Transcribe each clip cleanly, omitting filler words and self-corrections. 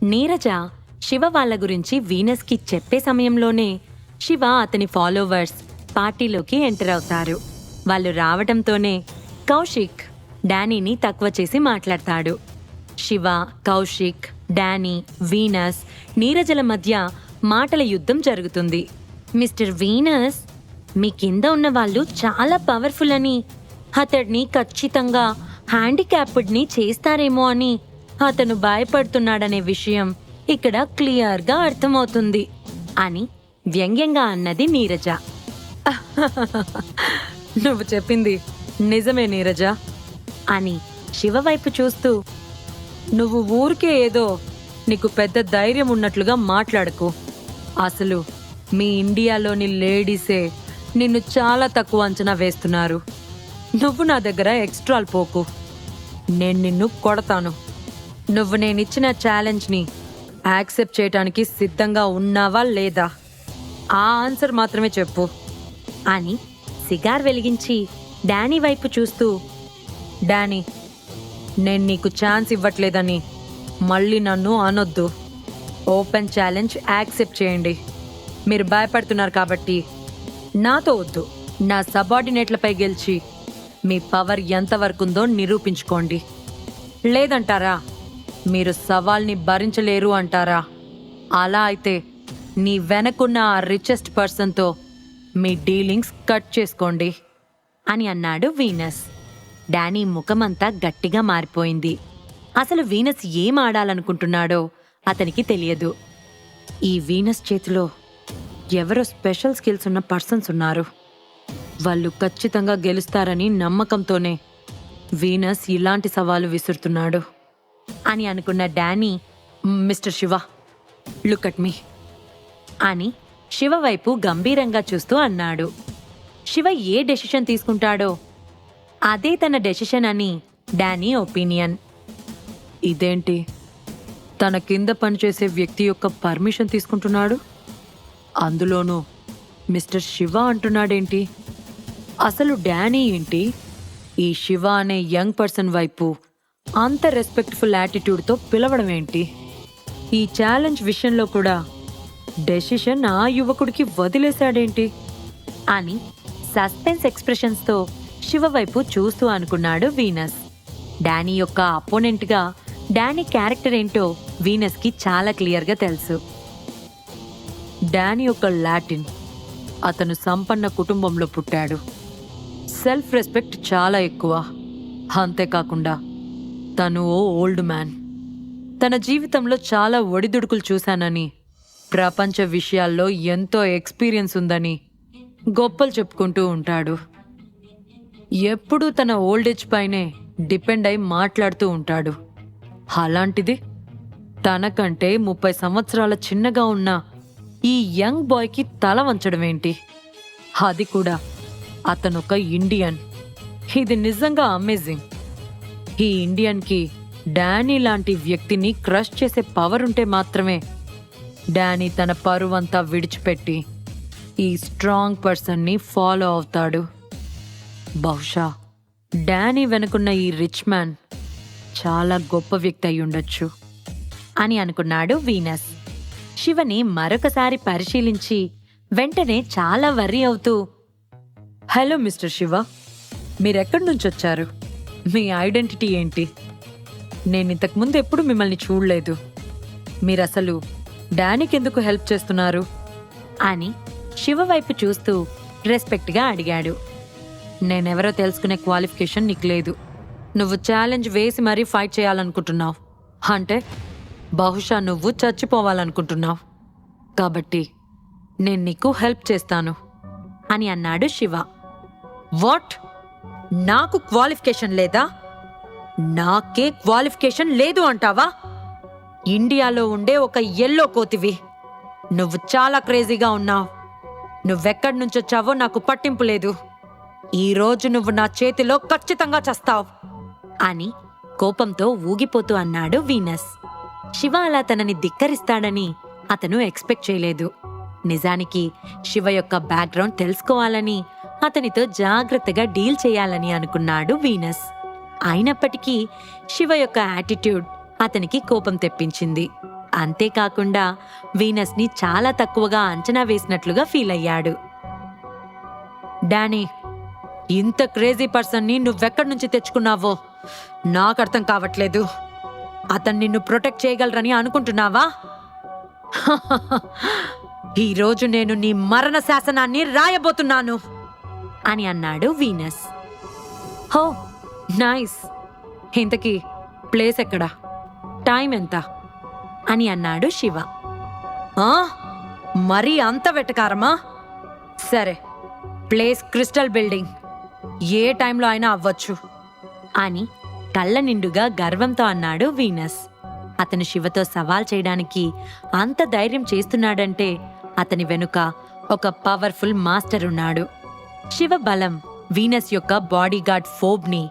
నీరజ శివ వాళ్ళ గురించి వీనస్కి చెప్పే సమయంలోనే శివ అతని ఫాలోవర్స్ పార్టీలోకి ఎంటర్ అవుతారు. వాళ్ళు రావడంతోనే కౌశిక్ డానీని తక్కువ చేసి మాట్లాడతాడు. శివ, కౌశిక్, డానీ, వీనస్, నీరజల మధ్య మాటల యుద్ధం జరుగుతుంది. మిస్టర్ వీనస్, మీ కింద ఉన్న వాళ్ళు చాలా పవర్ఫుల్ అని, అతడిని ఖచ్చితంగా హ్యాండిక్యాప్డ్ని చేస్తారేమో అని అతను భయపడుతున్నాడనే విషయం ఇక్కడ క్లియర్గా అర్థమవుతుంది అని వ్యంగ్యంగా అన్నది నీరజ. నువ్వు చెప్పింది నిజమే నీరజ అని శివ వైపు చూస్తూ, నువ్వు ఊరికే ఏదో నీకు పెద్ద ధైర్యం ఉన్నట్లుగా మాట్లాడకు. అసలు మీ ఇండియాలోని లేడీసే నిన్ను చాలా తక్కువ అంచనా వేస్తున్నారు. నువ్వు నా దగ్గర ఎక్స్ట్రాలు పోకు. నేను నిన్ను కొడతాను. నువ్వు నేనిచ్చిన ఛాలెంజ్ని యాక్సెప్ట్ చేయటానికి సిద్ధంగా ఉన్నావా లేదా? ఆ ఆన్సర్ మాత్రమే చెప్పు అని సిగార్ వెలిగించి డానీ వైపు చూస్తూ, డానీ, నేను నీకు ఛాన్స్ ఇవ్వట్లేదని మళ్ళీ నన్ను అనొద్దు. ఓపెన్ ఛాలెంజ్ యాక్సెప్ట్ చేయండి. మీరు భయపడుతున్నారు కాబట్టి నాతో వద్దు. నా సబార్డినేట్లపై గెలిచి మీ పవర్ ఎంతవరకు ఉందో నిరూపించుకోండి. లేదంటారా మీరు సవాల్ని భరించలేరు అంటారా? అలా అయితే నీ వెనకున్న ఆ రిచెస్ట్ పర్సన్తో మీ డీలింగ్స్ కట్ చేసుకోండి అని అన్నాడు వీనస్. డానీ ముఖమంతా గట్టిగా మారిపోయింది. అసలు వీనస్ ఏం ఆడాలనుకుంటున్నాడో అతనికి తెలియదు. ఈ వీనస్ చేతిలో ఎవరో స్పెషల్ స్కిల్స్ ఉన్న పర్సన్స్ ఉన్నారు. వాళ్ళు ఖచ్చితంగా గెలుస్తారని నమ్మకంతోనే వీనస్ ఇలాంటి సవాలు విసురుతున్నాడు అని అనుకున్న Danny, mister Shiva, look at me అని శివ వైపు గంభీరంగా చూస్తూ అన్నాడు. శివ ఏ డెసిషన్ తీసుకుంటాడో అదే తన డెసిషన్ అని డానీ ఒపీనియన్. ఇదేంటి, తన కింద పనిచేసే వ్యక్తి యొక్క పర్మిషన్ తీసుకుంటున్నాడు? అందులోనూ మిస్టర్ శివ అంటున్నాడేంటి? అసలు డానీ ఏంటి ఈ శివ అనే యంగ్ పర్సన్ వైపు అంత రెస్పెక్ట్ఫుల్ యాటిట్యూడ్తో పిలవడం ఏంటి? ఈ ఛాలెంజ్ విషయంలో కూడా డెసిషన్ ఆ యువకుడికి వదిలేశాడేంటి అని సస్పెన్స్ ఎక్స్ప్రెషన్స్తో శివ వైపు చూస్తూ అనుకున్నాడు వీనస్. డానీ యొక్క అపోనెంట్గా డానీ క్యారెక్టర్ ఏంటో వీనస్కి చాలా క్లియర్గా తెలుసు. డానీ ఒక లాటిన్. అతను సంపన్న కుటుంబంలో పుట్టాడు. సెల్ఫ్ రెస్పెక్ట్ చాలా ఎక్కువ. అంతేకాకుండా తను ఓ ఓల్డ్ మ్యాన్. తన జీవితంలో చాలా ఒడిదుడుకులు చూశానని, ప్రపంచ విషయాల్లో ఎంతో ఎక్స్పీరియన్స్ ఉందని గొప్పలు చెప్పుకుంటూ ఉంటాడు. ఎప్పుడూ తన ఓల్డేజ్ పైనే డిపెండ్ అయి మాట్లాడుతూ ఉంటాడు. అలాంటిది తనకంటే 30 సంవత్సరాల చిన్నగా ఉన్న ఈ యంగ్ బాయ్కి తల వంచడం ఏంటి? అది కూడా అతనొక ఇండియన్. ఇది నిజంగా అమేజింగ్. ఈ ఇండియన్కి డానీ లాంటి వ్యక్తిని క్రష్ చేసే పవర్ ఉంటే మాత్రమే డానీ తన పరువంతా విడిచిపెట్టి ఈ స్ట్రాంగ్ పర్సన్ని ఫాలో అవుతాడు. బహుశా డానీ వెనుకున్న ఈ రిచ్ మ్యాన్ చాలా గొప్ప వ్యక్తి అయి ఉండొచ్చు అని అనుకున్నాడు వీనస్. శివని మరొకసారి పరిశీలించి వెంటనే చాలా వర్రీ అవుతూ, హలో మిస్టర్ శివ, మీరెక్కడి నుంచి వచ్చారు? మీ ఐడెంటిటీ ఏంటి? నేను ఇంతకుముందు ఎప్పుడు మిమ్మల్ని చూడలేదు. మీరసలు డానీకి ఎందుకు హెల్ప్ చేస్తున్నారు అని శివ వైపు చూస్తూ రెస్పెక్ట్గా అడిగాడు. నేనెవరో తెలుసుకునే క్వాలిఫికేషన్ నీకు లేదు. నువ్వు ఛాలెంజ్ వేసి మరీ ఫైట్ చేయాలనుకుంటున్నావు. అంటే బహుశా నువ్వు చచ్చిపోవాలనుకుంటున్నావు. కాబట్టి నేను నీకు హెల్ప్ చేస్తాను అని అన్నాడు శివ. వాట్? నాకు క్వాలిఫికేషన్ లేదా? నాకే క్వాలిఫికేషన్ లేదు అంటావా? ఇండియాలో ఉండే ఒక ఎల్లో కోతివి. నువ్వు చాలా క్రేజీగా ఉన్నావు. నువ్వెక్కడి నుంచి వచ్చావో నాకు పట్టింపు లేదు. ఈరోజు నువ్వు నా చేతిలో ఖచ్చితంగా చస్తావు అని కోపంతో ఊగిపోతూ అన్నాడు వీనస్. శివ అలా తనని ధిక్కరిస్తాడని అతను ఎక్స్పెక్ట్ చేయలేదు. నిజానికి శివ యొక్క బ్యాక్గ్రౌండ్ తెలుసుకోవాలని, అతనితో జాగ్రత్తగా డీల్ చేయాలని అనుకున్నాడు వీనస్. అయినప్పటికీ శివ యొక్క యాటిట్యూడ్ అతనికి కోపం తెప్పించింది. అంతేకాకుండా వీనస్ని చాలా తక్కువగా అంచనా వేసినట్లుగా ఫీల్ అయ్యాడు. డానీ, ఇంత క్రేజీ పర్సన్ని నువ్వెక్కడి నుంచి తెచ్చుకున్నావో నాకు అర్థం కావట్లేదు. అతను నిన్ను ప్రొటెక్ట్ చేయగలరని అనుకుంటున్నావా? ఈరోజు నేను నీ మరణ శాసనాన్ని రాయబోతున్నాను అని అన్నాడు వీనస్. హో, నైస్. ఇంతకీ ప్లేస్ ఎక్కడా, టైం ఎంత అని అన్నాడు శివ. మరీ అంత వెటకారమా? సరే, ప్లేస్ క్రిస్టల్ బిల్డింగ్, ఏ టైంలో అయినా అవ్వచ్చు అని కళ్ళ నిండుగా గర్వంతో అన్నాడు వీనస్. అతను శివతో సవాల్ చేయడానికి అంత ధైర్యం చేస్తున్నాడంటే అతని వెనుక ఒక పవర్ఫుల్ మాస్టర్ ఉన్నాడు. శివ బలం వీనస్ యొక్క బాడీగార్డ్ ఫోబ్ని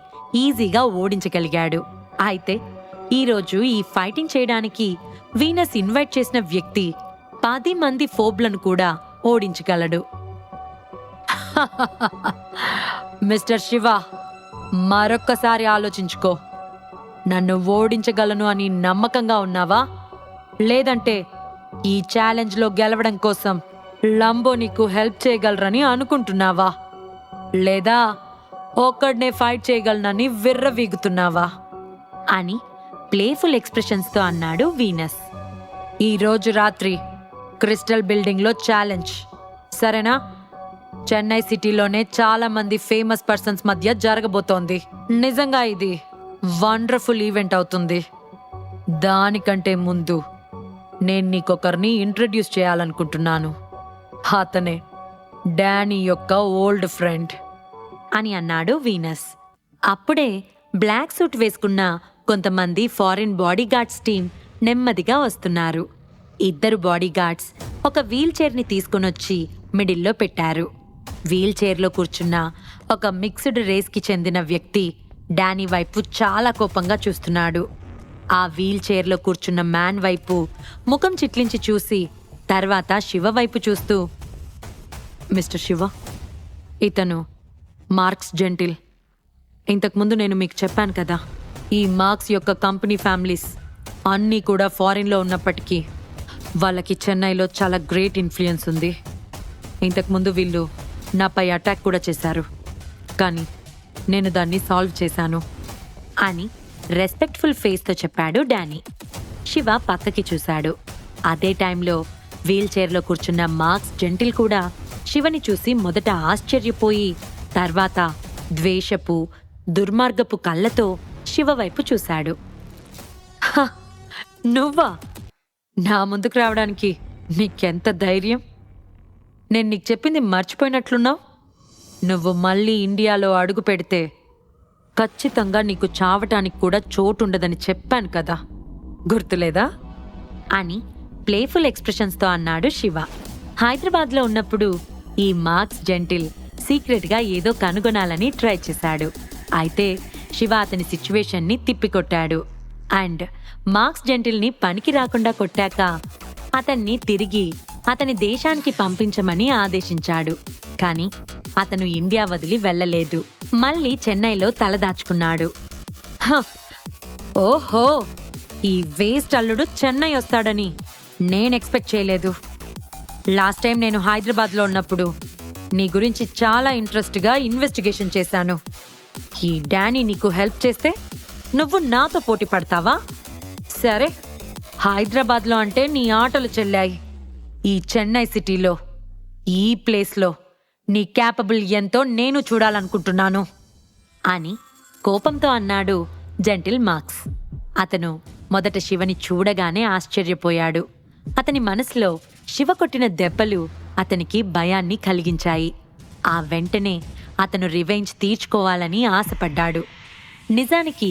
ఈజీగా ఓడించగలిగాడు. అయితే ఈరోజు ఈ ఫైటింగ్ చేయడానికి వీనస్ ఇన్వైట్ చేసిన వ్యక్తి 10 మంది ఫోబ్లను కూడా ఓడించగలడు. మిస్టర్ శివ, మరొక్కసారి ఆలోచించుకో. నన్ను ఓడించగలను అని నమ్మకంగా ఉన్నావా? లేదంటే ఈ ఛాలెంజ్లో గెలవడం కోసం లంబో నీకు హెల్ప్ చేయగలరని అనుకుంటున్నావా? లేదా ఒక్కడనే ఫైట్ చేయగలనని విర్రవీగుతున్నావా అని ప్లేఫుల్ ఎక్స్ప్రెషన్స్తో అన్నాడు వీనస్. ఈరోజు రాత్రి క్రిస్టల్ బిల్డింగ్లో ఛాలెంజ్, సరేనా? చెన్నై సిటీలోనే చాలా మంది ఫేమస్ పర్సన్స్ మధ్య జరగబోతోంది. నిజంగా ఇది వండర్ఫుల్ ఈవెంట్ అవుతుంది. దానికంటే ముందు నేను నీకొకరిని ఇంట్రడ్యూస్ చేయాలనుకుంటున్నాను. అతనే డానీ యొక్క ఓల్డ్ ఫ్రెండ్ అని అన్నాడు వీనస్. అప్పుడే బ్లాక్ సూట్ వేసుకున్న కొంతమంది ఫారిన్ బాడీగార్డ్స్ టీం నెమ్మదిగా వస్తున్నారు. 2 బాడీగార్డ్స్ ఒక వీల్ చైర్ని తీసుకునొచ్చి మిడిల్లో పెట్టారు. వీల్ చైర్లో కూర్చున్న ఒక మిక్స్డ్ రేస్కి చెందిన వ్యక్తి డానీ వైపు చాలా కోపంగా చూస్తున్నాడు. ఆ వీల్ చైర్లో కూర్చున్న మ్యాన్ వైపు ముఖం చిట్లించి చూసి తర్వాత శివ వైపు చూస్తూ, మిస్టర్ శివ, ఇతను మార్క్స్ జెంటిల్. ఇంతకుముందు నేను మీకు చెప్పాను కదా, ఈ మార్క్స్ యొక్క కంపెనీ ఫ్యామిలీస్ అన్నీ కూడా ఫారిన్లో ఉన్నప్పటికీ వాళ్ళకి చెన్నైలో చాలా గ్రేట్ ఇన్ఫ్లుయెన్స్ ఉంది. ఇంతకుముందు వీళ్ళు నాపై అటాక్ కూడా చేశారు, కానీ నేను దాన్ని సాల్వ్ చేశాను అని రెస్పెక్ట్ఫుల్ ఫేస్తో చెప్పాడు డానీ. శివ పక్కకి చూశాడు. అదే టైంలో వీల్ చైర్లో కూర్చున్న మార్క్స్ జెంటిల్ కూడా శివని చూసి మొదట ఆశ్చర్యపోయి తర్వాత ద్వేషపు దుర్మార్గపు కళ్ళతో శివ వైపు చూశాడు. నువ్వా నా ముందుకు రావడానికి? నీకెంత ధైర్యం! నేను నీకు చెప్పింది మర్చిపోయినట్లున్నావు. నువ్వు మళ్ళీ ఇండియాలో అడుగు పెడితే ఖచ్చితంగా నీకు చావటానికి కూడా చోటుండదని చెప్పాను కదా, గుర్తులేదా అని ప్లేఫుల్ ఎక్స్ప్రెషన్స్తో అన్నాడు శివ. హైదరాబాద్లో ఉన్నప్పుడు ఈ మార్క్స్ జెంటిల్ సీక్రెట్గా ఏదో కనుగొనాలని ట్రై చేశాడు. అయితే శివ అతని సిచ్యువేషన్ని తిప్పికొట్టాడు అండ్ మార్క్స్ జెంటిల్ని పనికి రాకుండా కొట్టాక అతన్ని తిరిగి అతని దేశానికి పంపించమని ఆదేశించాడు. కానీ అతను ఇండియా వదిలి వెళ్ళలేదు. మళ్ళీ చెన్నైలో తలదాచుకున్నాడు. ఓహో, ఈ వేస్ట్ అల్లుడు చెన్నై వస్తాడని నేను ఎక్స్పెక్ట్ చేయలేదు. లాస్ట్ టైం నేను హైదరాబాద్లో ఉన్నప్పుడు నీ గురించి చాలా ఇంట్రెస్ట్గా ఇన్వెస్టిగేషన్ చేశాను. ఈ డానీ నీకు హెల్ప్ చేస్తే నువ్వు నాతో పోటీ పడతావా? సరే, హైదరాబాద్లో అంటే నీ ఆటలు చెల్లాయి. ఈ చెన్నై సిటీలో, ఈ ప్లేస్లో నీ క్యాపబుల్ ఎంతో నేను చూడాలనుకుంటున్నాను అని కోపంతో అన్నాడు జెంటిల్ మార్క్స్. అతను మొదట శివని చూడగానే ఆశ్చర్యపోయాడు. అతని మనసులో శివ కొట్టిన దెబ్బలు అతనికి భయాన్ని కలిగించాయి. ఆ వెంటనే అతను రివెంజ్ తీర్చుకోవాలని ఆశపడ్డాడు. నిజానికి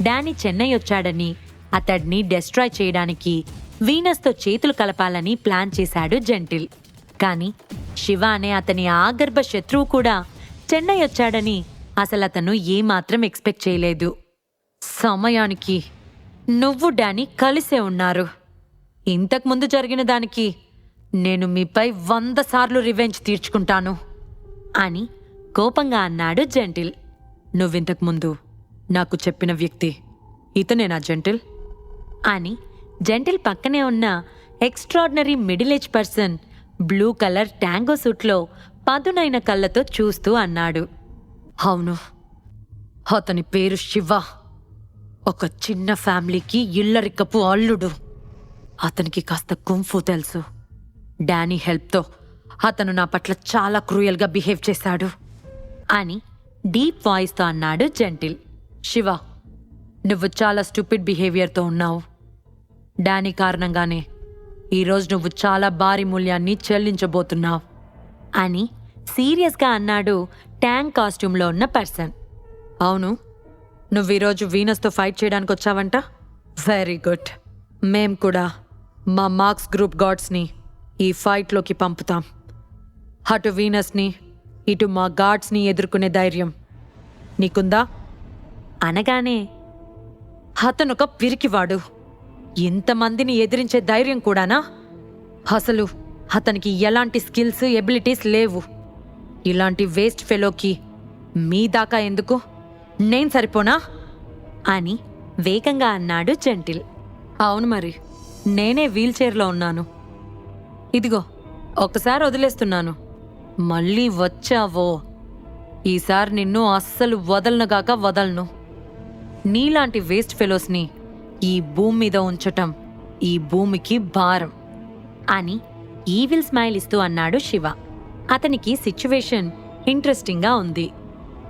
డానీ చెన్నై వచ్చాడని, అతడిని డెస్ట్రాయ్ చేయడానికి వీనస్తో చేతులు కలపాలని ప్లాన్ చేశాడు జెంటిల్. కానీ శివ అనే అతని ఆగర్భ శత్రువు కూడా చెన్నై వచ్చాడని అసలు అతను ఏమాత్రం ఎక్స్పెక్ట్ చేయలేదు. సమయానికి నువ్వు డానీ కలిసే ఉన్నారు. ఇంతకుముందు జరిగిన దానికి నేను మీపై 100 సార్లు రివెంజ్ తీర్చుకుంటాను అని కోపంగా అన్నాడు జెంటిల్. నువ్వింతకుముందు నాకు చెప్పిన వ్యక్తి ఇతనేనా జెంటిల్ అని జెంటిల్ పక్కనే ఉన్న extraordinary middle age person blue colour tango సూట్లో పదునైన కళ్ళతో చూస్తూ అన్నాడు. అవును, అతని పేరు శివ. ఒక చిన్న ఫ్యామిలీకి ఇల్లరికపు అల్లుడు. అతనికి కాస్త కుంఫు తెలుసు. డానీ హెల్ప్తో అతను నా పట్ల చాలా క్రూయల్గా బిహేవ్ చేశాడు అని డీప్ వాయిస్తో అన్నాడు జెంటిల్. శివ, నువ్వు చాలా స్టూపిడ్ బిహేవియర్తో ఉన్నావు. డానీ కారణంగానే ఈరోజు నువ్వు చాలా భారీ మూల్యాన్ని చెల్లించబోతున్నావు అని సీరియస్గా అన్నాడు ట్యాంక్ కాస్ట్యూమ్లో ఉన్న పర్సన్. అవును, నువ్వు ఈరోజు వీనస్తో ఫైట్ చేయడానికి వచ్చావంట. Very good. మేం కూడా మా మార్క్స్ గ్రూప్ గార్డ్స్ని ఈ ఫైట్లోకి పంపుతాం. అటు వీనస్ని ఇటు మా గార్డ్స్ని ఎదుర్కొనే ధైర్యం నీకుందా అనగానే, అతనొక పిరికివాడు. ఇంతమందిని ఎదిరించే ధైర్యం కూడానా? అసలు అతనికి ఎలాంటి స్కిల్స్ ఎబిలిటీస్ లేవు. ఇలాంటి వేస్ట్ ఫెలోకి మీ దాకా ఎందుకు? నేను సరిపోనా అని వేగంగా అన్నాడు జెంటిల్. అవును మరి, నేనే వీల్చైర్లో ఉన్నాను. ఇదిగో ఒకసారి వదిలేస్తున్నాను. మళ్ళీ వచ్చావో ఈసారి నిన్ను అస్సలు వదలనుగాక వదలను. నీలాంటి వేస్ట్ ఫెలోస్ని ఈ భూమి మీద ఉంచటం ఈ భూమికి భారం అని ఈవిల్ స్మైల్ ఇస్తూ అన్నాడు శివ. అతనికి సిచ్యువేషన్ ఇంట్రెస్టింగ్గా ఉంది.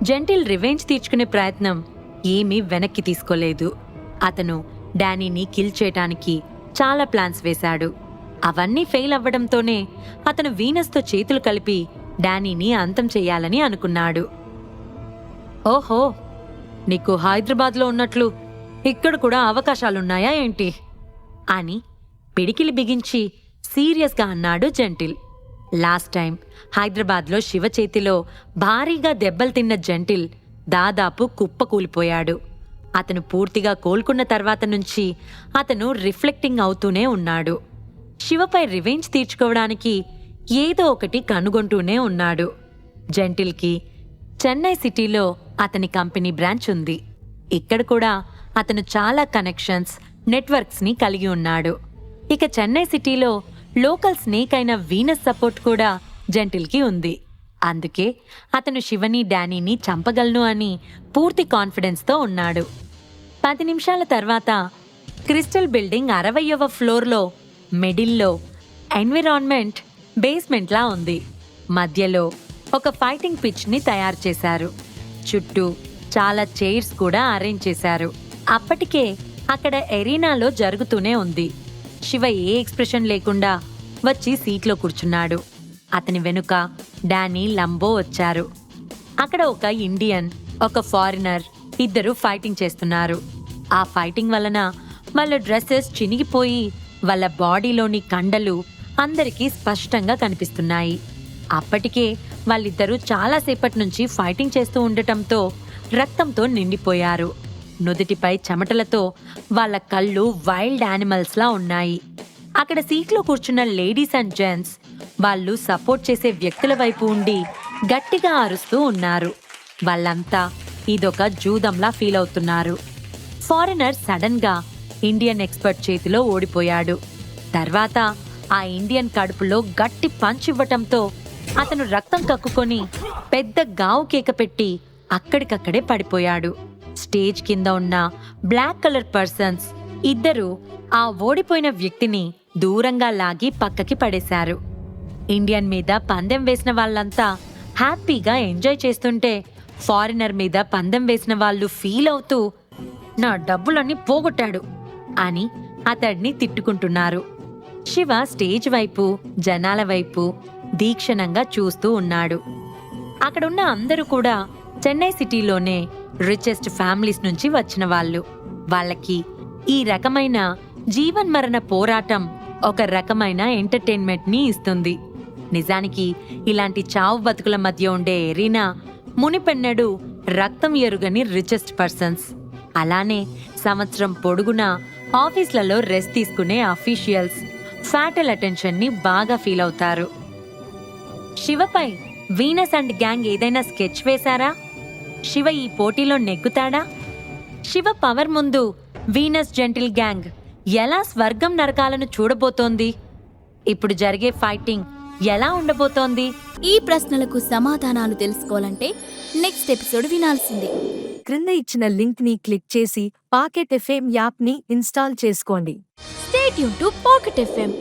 జెంటిల్ రివెంజ్ తీర్చుకునే ప్రయత్నం ఏమీ వెనక్కి తీసుకోలేదు. అతను డానీని కిల్ చేయటానికి చాలా ప్లాన్స్ వేశాడు. అవన్నీ ఫెయిల్ అవ్వడంతోనే అతను వీనస్తో చేతులు కలిపి డానీని అంతం చెయ్యాలని అనుకున్నాడు. ఓహో, నీకు హైదరాబాద్లో ఉన్నట్లు ఇక్కడ కూడా అవకాశాలున్నాయా ఏంటి అని పిడికిలి బిగించి సీరియస్గా అన్నాడు జెంటిల్. లాస్ట్ టైం హైదరాబాద్లో శివ చేతిలో భారీగా దెబ్బలు తిన్న జెంటిల్ దాదాపు కుప్పకూలిపోయాడు. అతను పూర్తిగా కోలుకున్న తర్వాత నుంచి అతను రిఫ్లెక్టింగ్ అవుతూనే ఉన్నాడు. శివపై రివెంజ్ తీర్చుకోవడానికి ఏదో ఒకటి కనుగొంటూనే ఉన్నాడు. జెంటిల్కి చెన్నై సిటీలో అతని కంపెనీ బ్రాంచ్ ఉంది. ఇక్కడ కూడా అతను చాలా కనెక్షన్స్, నెట్వర్క్స్ని కలిగి ఉన్నాడు. ఇక చెన్నై సిటీలో లోకల్ స్నేక్ అయిన వీనస్ సపోర్ట్ కూడా జెంటిల్కి ఉంది. అందుకే అతను శివని డానీని చంపగలను అని పూర్తి కాన్ఫిడెన్స్తో ఉన్నాడు. 10 నిమిషాల తర్వాత క్రిస్టల్ బిల్డింగ్ 60వ ఫ్లోర్లో మిడిల్లో ఎన్విరాన్మెంట్ బేస్మెంట్లా ఉంది. మధ్యలో ఒక ఫైటింగ్ పిచ్ని తయారు చేశారు. చుట్టూ చాలా చైర్స్ కూడా అరేంజ్ చేశారు. అప్పటికే అక్కడ ఎరీనాలో జరుగుతూనే ఉంది. శివ ఏ ఎక్స్ప్రెషన్ లేకుండా వచ్చి సీట్లో కూర్చున్నాడు. అతని వెనుక డానీ, లంబో వచ్చారు. అక్కడ ఒక ఇండియన్, ఒక ఫారినర్ ఇద్దరు ఫైటింగ్ చేస్తున్నారు. ఆ ఫైటింగ్ వలన వాళ్ళ డ్రెస్సెస్ చినిగిపోయి వాళ్ళ బాడీలోని కండలు అందరికీ స్పష్టంగా కనిపిస్తున్నాయి. అప్పటికే వాళ్ళిద్దరూ చాలాసేపటి నుంచి ఫైటింగ్ చేస్తూ ఉండటంతో రక్తంతో నిండిపోయారు. నుదుటిపై చెమటలతో వాళ్ళ కళ్ళు వైల్డ్ యానిమల్స్లా ఉన్నాయి. అక్కడ సీట్లో కూర్చున్న లేడీస్ అండ్ జెంట్స్ వాళ్ళు సపోర్ట్ చేసే వ్యక్తుల వైపు ఉండి గట్టిగా అరుస్తూ ఉన్నారు. వాళ్ళంతా ఇదొక జూదంలా ఫీల్ అవుతున్నారు. ఫారినర్ సడన్ గా ఇండియన్ ఎక్స్పర్ట్ చేతిలో ఓడిపోయాడు. తర్వాత ఆ ఇండియన్ కడుపులో గట్టి పంచ్ ఇవ్వటంతో అతను రక్తం కక్కుకొని పెద్ద గావు కేక పెట్టి అక్కడికక్కడే పడిపోయాడు. స్టేజ్ కింద ఉన్న బ్లాక్ కలర్ పర్సన్స్ ఇద్దరు ఆ ఓడిపోయిన వ్యక్తిని దూరంగా లాగి పక్కకి పడేశారు. ఇండియన్ మీద పందెం వేసిన వాళ్ళంతా హ్యాపీగా ఎంజాయ్ చేస్తుంటే ఫారినర్ మీద పందెం వేసిన వాళ్ళు ఫీల్ అవుతూ నా డబ్బులన్నీ పోగొట్టాడు అని అతడిని తిట్టుకుంటున్నారు. శివ స్టేజ్ వైపు, జనాల వైపు దీక్షణంగా చూస్తూ ఉన్నాడు. అక్కడున్న అందరూ కూడా చెన్నై సిటీలోనే రిచెస్ట్ ఫ్యామిలీస్ నుంచి వచ్చిన వాళ్ళు. వాళ్ళకి ఈ రకమైన జీవన్మరణ పోరాటం ఒక రకమైన ఎంటర్టైన్మెంట్ని ఇస్తుంది. నిజానికి ఇలాంటి చావు బతుకుల మధ్య ఉండే ఎరీనా మునిపెన్నడు రక్తం ఎరుగని రిచెస్ట్ పర్సన్స్. అలానే సంవత్సరం పొడుగునా ఆఫీస్లలో రెస్ట్ తీసుకునే అఫీషియల్స్ ఫ్యాటల్ అటెన్షన్ని బాగా ఫీల్ అవుతారు. శివపై వీనస్ అండ్ గ్యాంగ్ ఏదైనా స్కెచ్ వేశారా? శివ ఈ పోటీలో నెగ్గుతాడా? శివ పవర్ ముందు వీనస్ జెంటిల్ గ్యాంగ్ ఎలా స్వర్గం నరకాలను చూడబోతోంది? ఇప్పుడు జరిగే ఫైటింగ్ ఎలా ఉండబోతోంది? ఈ ప్రశ్నలకు సమాధానాలు తెలుసుకోవాలంటే నెక్స్ట్ ఎపిసోడ్ వినాల్సిందే. క్రింద ఇచ్చిన లింక్ ని క్లిక్ చేసి పాకెట్ ఎఫ్ఎం యాప్ ని ఇన్స్టాల్ చేసుకోండి. Stay tune to pocket FM.